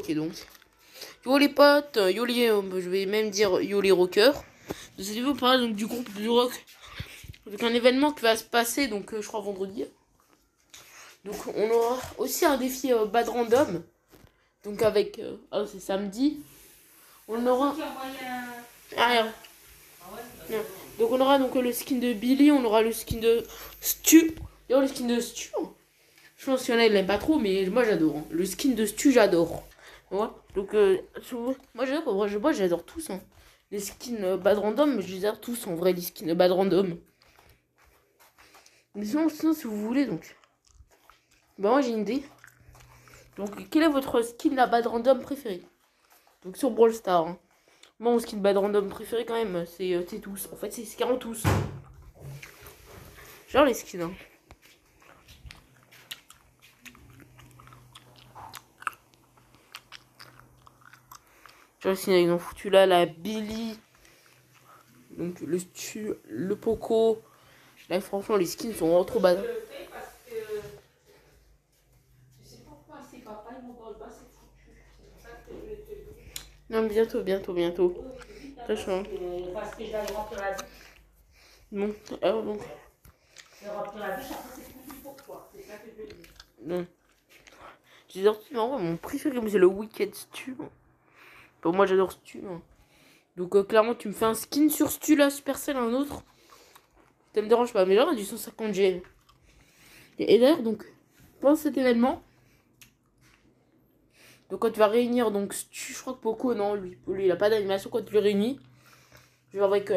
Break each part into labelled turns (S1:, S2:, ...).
S1: Ok, donc. Yo les potes, yo les, je vais même dire yo les rockers. De cette vidéo, on parle donc du groupe du rock. Donc un événement qui va se passer, donc je crois vendredi. Donc on aura aussi un défi bad random. Donc avec, c'est samedi. On aura... Ah, ouais. Donc on aura donc le skin de Billy, on aura le skin de Stu. D'ailleurs le skin de Stu, je pense qu'il y en a qui l'aiment pas trop, mais moi j'adore. Hein. Le skin de Stu, j'adore. Ouais. Donc moi j'adore tous. Hein. Les skins bad random, je les adore tous en vrai, les skins bad random. Mais sinon si vous voulez, donc. Bah moi j'ai une idée. Donc quel est votre skin la bad random préféré? Donc sur Brawl Stars. Hein. Moi mon skin bad random préféré quand même, c'est tous. En fait c'est carrément tous. Genre les skins. Hein. Genre les skins ils ont foutu là la Billy. Donc le Stu, le Poco. Là franchement les skins sont vraiment trop bad. Non, bientôt. Attention.
S2: Parce que je vais remplir la douche.
S1: Bon, alors donc.
S2: Je vais remplir la douche, après c'est foutu pour toi. C'est ça que je veux dire.
S1: Non. J'adore Stu, en vrai, mon préféré, c'est le Wicked Stu. Pour moi, j'adore Stu. Hein. Donc, clairement, tu me fais un skin sur Stu, là, Supercell, un autre. Ça me dérange pas, mais là, on a du 150 G. Et d'ailleurs, donc, pendant cet événement, donc quand tu vas réunir, donc, Stu, je crois que Poco, non, lui il a pas d'animation quand tu le réunis. Je vais avec.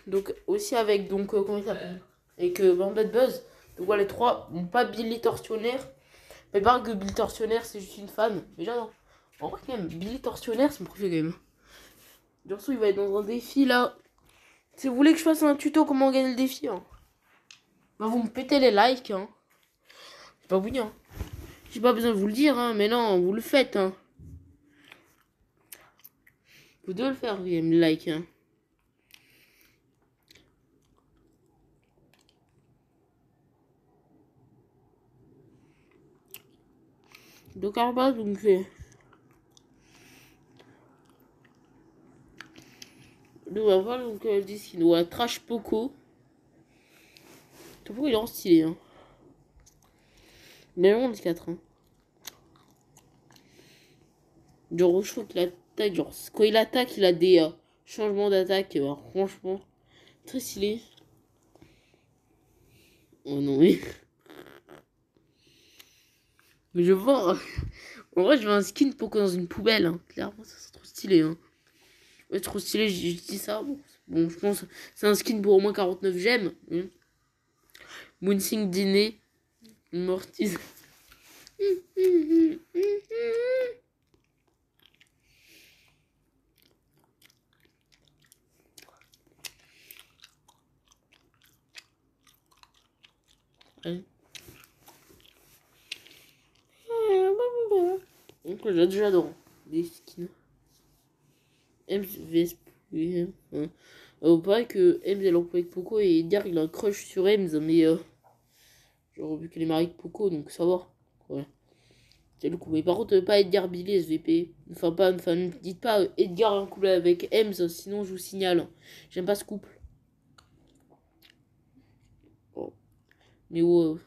S1: Donc, aussi avec, donc, comment il s'appelle? Avec Bandit Buzz. Donc, voilà, les trois, bon, pas Billy Tortionnaire. Mais pas que Billy Tortionnaire, c'est juste une femme. Mais j'adore. En vrai, quand même, Billy Tortionnaire, c'est mon préféré quand même. Durso, il va être dans un défi là. Si vous voulez que je fasse un tuto comment gagner le défi, hein, bah vous me pétez les likes. Hein. C'est pas vous dire. Hein. J'ai pas besoin de vous le dire, hein, mais non, vous le faites. Hein. Vous devez le faire, vous aimez le like. Hein. Donc, Arba, donc c'est. Donc, on va voir donc disque qui doit Trash Poco. Poco, il est en stylé. Hein. Il est long, 4. Hein. Genre, je trouve qu'il attaque. Genre, quand il attaque, il a des changements d'attaque. Franchement, très stylé. Oh non, mais. Mais je vois. En vrai, je veux un skin Poco dans une poubelle. Hein. Clairement, ça c'est trop stylé. Hein. Ouais, trop stylé, je dis ça. Bon, je pense c'est un skin pour au moins 49 gemmes. Hein. Moonsing dîner. Mortis. Ouais. Donc j'adore les skins. Ems vs. Hein. Pareil que Ems elle emploie avec Poco et Edgar il a un crush sur Ems, mais genre vu qu'elle est mariée avec Poco donc ça va. Ouais. C'est le coup. Mais par contre pas Edgar Billy SVP. Enfin ne dites pas Edgar en couple avec Ems, sinon je vous signale. J'aime pas ce couple. Oh. Mais ouais.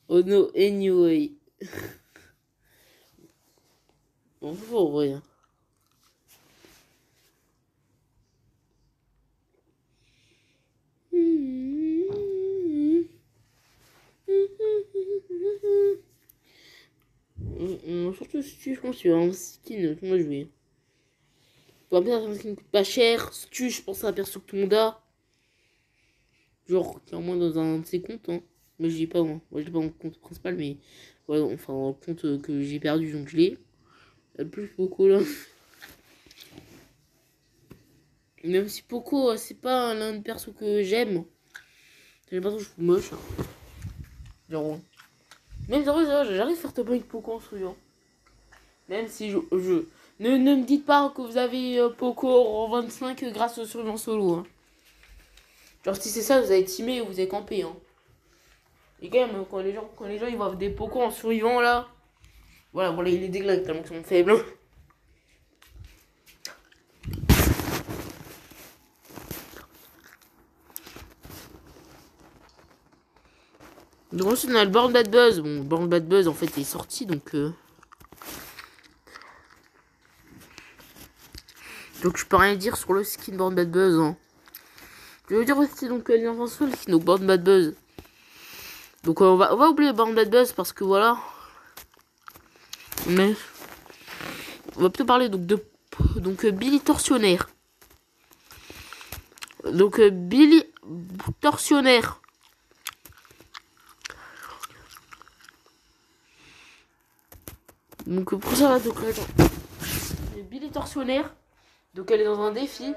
S1: Oh no, anyway. On va voir, rien. Surtout si je pense que c'est un skin que moi je vais. Pour bien un skin qui coûte pas cher. Stu, je pense à un perso que tout le monde a. Genre, qui est au moins dans un de ses comptes. Hein. Mais je l'ai pas moi. Moi je l'ai pas mon compte principal, mais ouais, enfin un compte que j'ai perdu donc je l'ai. Plus Poco là. Même si Poco, c'est pas l'un des persos que j'aime. J'aime pas trop, je trouve moche. Hein. Genre, même si j'arrive à faire top avec Poco en souillant. Même si Ne me dites pas que vous avez Poco en 25 grâce au survivant solo. Hein. Genre si c'est ça, vous avez teamé ou vous avez campé. Hein. Et quand même, quand les gens ils voient des Poco en survivant là, voilà, il est déglingue tellement qu'ils sont faibles. Hein. Donc ensuite on a le Born Bad Buzz. Bon, Born Bad Buzz en fait est sorti donc je peux rien dire sur le skin Born Bad Buzz. Hein. Je veux dire aussi donc l'invention le skin donc Born Bad Buzz. Donc on va oublier Born Bad Buzz parce que voilà. Mais on va plutôt parler donc Billy Tortionnaire. Donc Billy Tortionnaire. Donc pour ça, donc Billy Tortionnaire. Donc elle est dans un défi.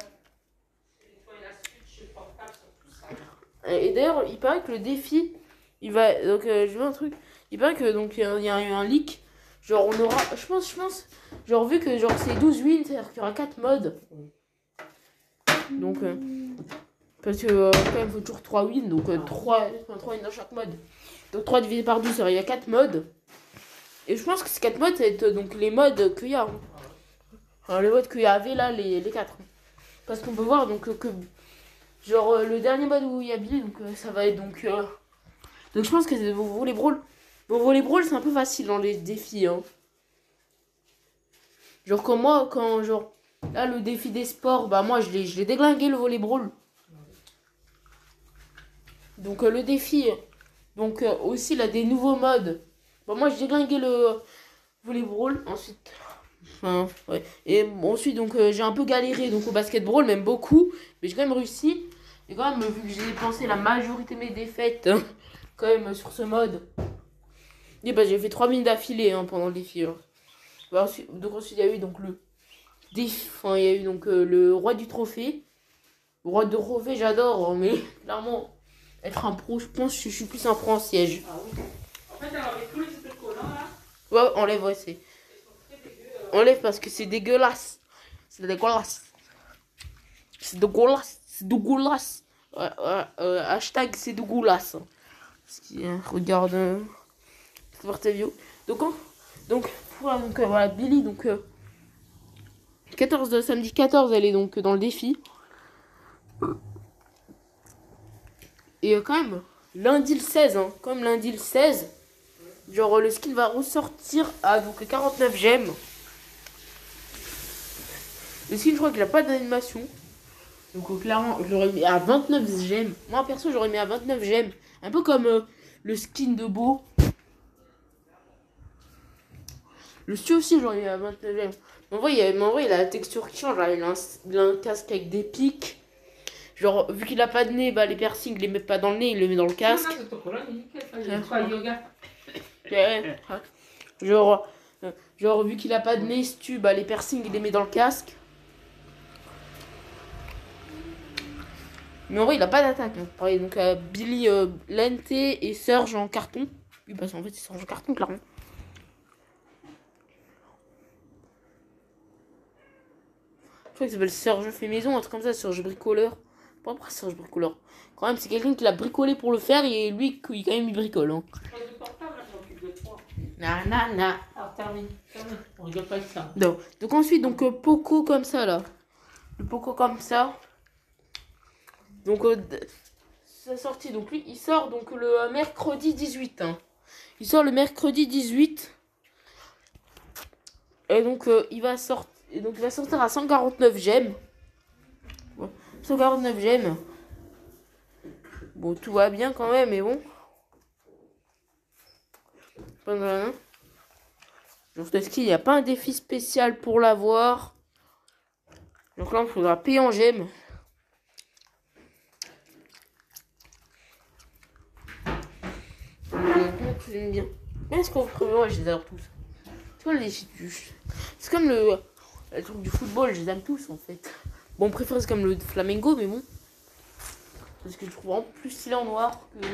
S1: Et d'ailleurs, il paraît que le défi, il va donc je vois un truc. Il paraît que donc il y a eu un leak. Genre on aura, je pense, genre vu que genre c'est 12 wins, c'est-à-dire qu'il y aura 4 modes. Donc parce que quand même il faut toujours 3 wins, donc 3 wins dans chaque mode. Donc 3 divisé par 12, il y a 4 modes. Et je pense que ces 4 modes, ça va être donc les modes qu'il y a. Hein. Enfin, les modes qu'il y avait là, les 4. Parce qu'on peut voir donc que genre le dernier mode où il y a Billy, donc ça va être donc je pense que c'est vos volleyball. Vos volleyball c'est un peu facile dans les défis. Hein. Genre comme moi, quand genre là le défi des sports, bah moi je l'ai déglingué le volleyball. Donc le défi, donc aussi là des nouveaux modes. Bah moi j'ai déglingué le volleyball. Ensuite, enfin ouais. Et ensuite donc j'ai un peu galéré donc au basketball, même beaucoup, mais j'ai quand même réussi. Et quand même vu que j'ai dépensé la majorité de mes défaites quand même sur ce mode. Et bah j'ai fait 3 minutes d'affilée hein, pendant le défi. Hein. Bah, donc ensuite il y a eu donc le défi, enfin il y a eu donc le roi du trophée. Le roi du trophée j'adore, mais clairement être un pro, je pense que je suis plus un pro en siège.
S2: Ah oui. En fait, alors avec tous les trucs collants là.
S1: Ouais, enlève, ouais, c'est. Enlève parce que c'est dégueulasse. C'est dégueulasse. C'est dégueulasse. C'est dégueulasse. Hashtag c'est dégueulasse. Regarde. Porte-view. Donc voilà, Billy, donc 14, samedi 14, elle est donc dans le défi. Et quand même, lundi le 16, hein, comme lundi le 16, genre le skin va ressortir à donc 49 gemmes. Le skin, je crois qu'il a pas d'animation. Donc clairement, je l'aurais mis à 29 gemmes. Moi perso, j'aurais mis à 29 gemmes. Un peu comme le skin de Beau. Le stu aussi, j'aurais mis à 29 gemmes. Mais en vrai, il a la texture qui change. Là. Il a un casque avec des pics. Genre, vu qu'il a pas de nez, bah les piercings, il les met pas dans le nez, il les met dans le casque. Genre, vu qu'il a pas de nez, stu, bah les piercings, il les met dans le casque. Mais en vrai, il a pas d'attaque. Hein. Pareil, donc Billy, Lente et Surge en carton. Oui, parce qu'en fait, c'est Surge en carton, clairement. Je crois qu'il s'appelle Surge fait maison, un truc comme ça, Surge bricoleur. Pas après Surge bricoleur. Quand même, c'est quelqu'un qui l'a bricolé pour le faire et lui, quand même, il bricole. Hein. Na.
S2: Alors termine. On rigole pas avec ça.
S1: Non. Donc ensuite, donc Poco comme ça, là. Le Poco comme ça. Donc, sa sortie, donc lui, il sort donc le mercredi 18. Hein. Il sort le mercredi 18. Et donc, il va sortir à 149 gemmes. Bon, 149 gemmes. Bon, tout va bien quand même, mais bon. Genre, est-ce qu'il n'y a pas un défi spécial pour l'avoir? Donc là, il faudra payer en gemmes. J'aime bien. Est-ce qu'on moi je les adore tous. C'est comme le truc du football, je les aime tous en fait. Bon, on préfère c'est comme le Flamengo, mais bon. Parce que je trouve en plus stylé en noir que.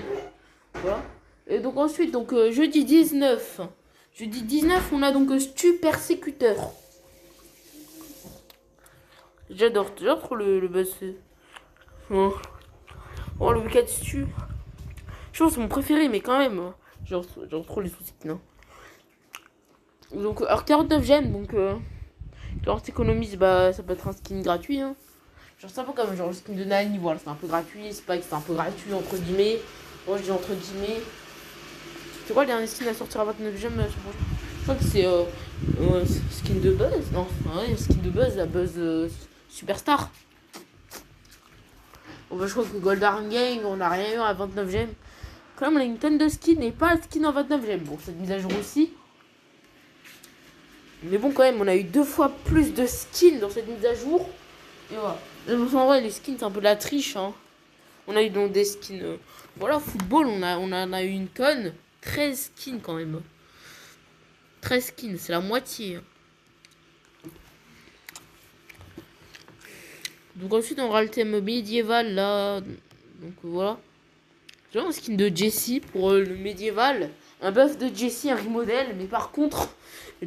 S1: Voilà. Et donc ensuite, donc jeudi 19. Jeudi 19, on a donc Stu Persécuteur. J'adore trop le buzz. Oh, oh le Weekend Stu. Je pense que c'est mon préféré, mais quand même. Genre trop les sous-skins. Hein. Donc, alors 49 gemmes, donc. Genre, t'économises, bah ça peut être un skin gratuit. Hein. Genre, c'est un peu comme genre, le skin de Nani, voilà, c'est un peu gratuit. C'est pas que c'est un peu gratuit, entre guillemets. Moi, je dis entre guillemets. C'est quoi le dernier skin à sortir à 29 gemmes je crois que c'est skin de Buzz. Non, ouais, skin de Buzz, la Buzz Superstar. Bon, bah, je crois que Golden Gang, on n'a rien eu à 29 gemmes. Quand même, on a une tonne de skins et pas de skins en 29 gemmes. Bon, cette mise à jour aussi. Mais bon, quand même, on a eu 2 fois plus de skins dans cette mise à jour. Et voilà. En vrai, les skins, c'est un peu de la triche. Hein. On a eu donc des skins. Voilà, football, on en a eu une tonne. 13 skins quand même. 13 skins, c'est la moitié. Hein. Donc ensuite, on aura le thème médiéval là. Donc voilà. J'ai un skin de Jessie pour le médiéval. Un buff de Jessie, un remodel. Mais par contre,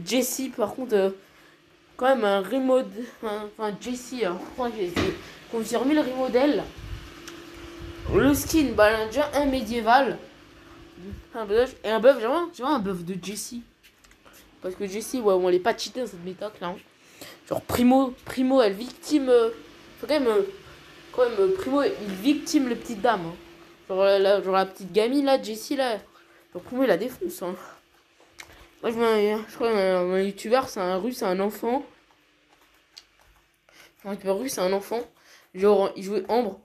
S1: Jessie, quand même un remodel. Enfin, Jessie, je crois que j'ai confirmé le remodel. Le skin, bah, il a déjà un médiéval. Un buff, et un buff, j'ai un buff de Jessie. Parce que Jessie, ouais, on l'est pas cheaté dans cette méta, clairement. Genre, Primo, elle victime. Faut quand même, Primo, il victime les petites dames. Hein. Genre la petite gamine là, Jessie là. Genre, Primo, il la défonce. Hein. Moi, je crois un youtubeur, c'est un russe, c'est un enfant. Un youtubeur russe, c'est un enfant. Genre, il jouait Ambre.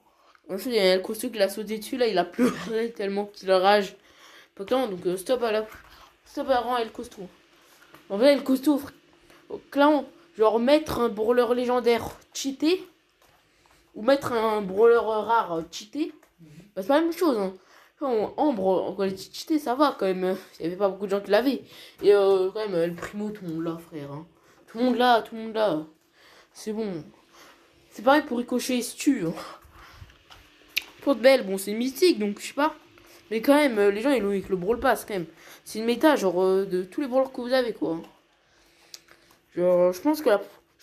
S1: Ensuite, il y a le costaud qui l'a sauté dessus, là, il a pleuré tellement qu'il a rage. Pas clairement, donc stop à rang El Costaud. En vrai, El Costaud, clairement, genre mettre un brawler légendaire cheaté ou mettre un brawler rare cheaté, bah, c'est pas la même chose. Hein. Ambre, quand elle est cheatée, ça va quand même. Il y avait pas beaucoup de gens qui l'avaient. Et quand même, le Primo, tout le monde là, frère. Hein. Tout le monde là. C'est bon. C'est pareil pour Ricochet et Stu. Hein. Porte Belle, bon, c'est mythique, donc je sais pas. Mais quand même, les gens, ils l'ont avec le Brawl Pass, quand même. C'est une méta, genre, de tous les brawlers que vous avez, quoi. Genre, je pense que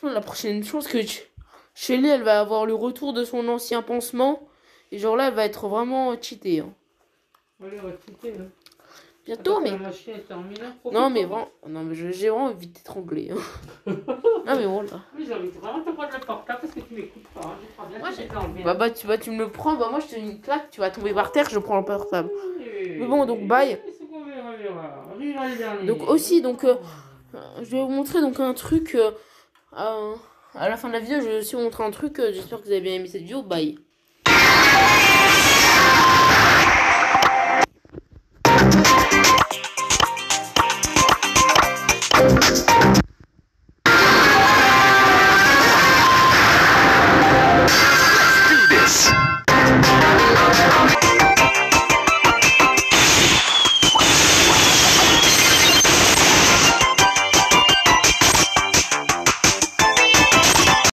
S1: la prochaine chance que Shelly, elle va avoir le retour de son ancien pansement. Et genre là, elle va être vraiment cheatée. Hein.
S2: Ouais, elle va cheater, là.
S1: Bientôt, mais... Non, mais
S2: vraiment...
S1: Non, mais j'ai vraiment envie d'étrangler. Hein. Non, mais voilà.
S2: Oui, j'ai envie de vraiment te prendre le portable parce que tu m'écoutes pas. Hein. Je crois bien que
S1: tu me le prends. Bah, moi, je te donne une claque. Tu vas tomber par terre. Je prends le portable. Mais bon, donc, bye. Donc, aussi, donc... je vais vous montrer donc un truc... à la fin de la vidéo, je vais aussi vous montrer un truc. J'espère que vous avez bien aimé cette vidéo. Bye.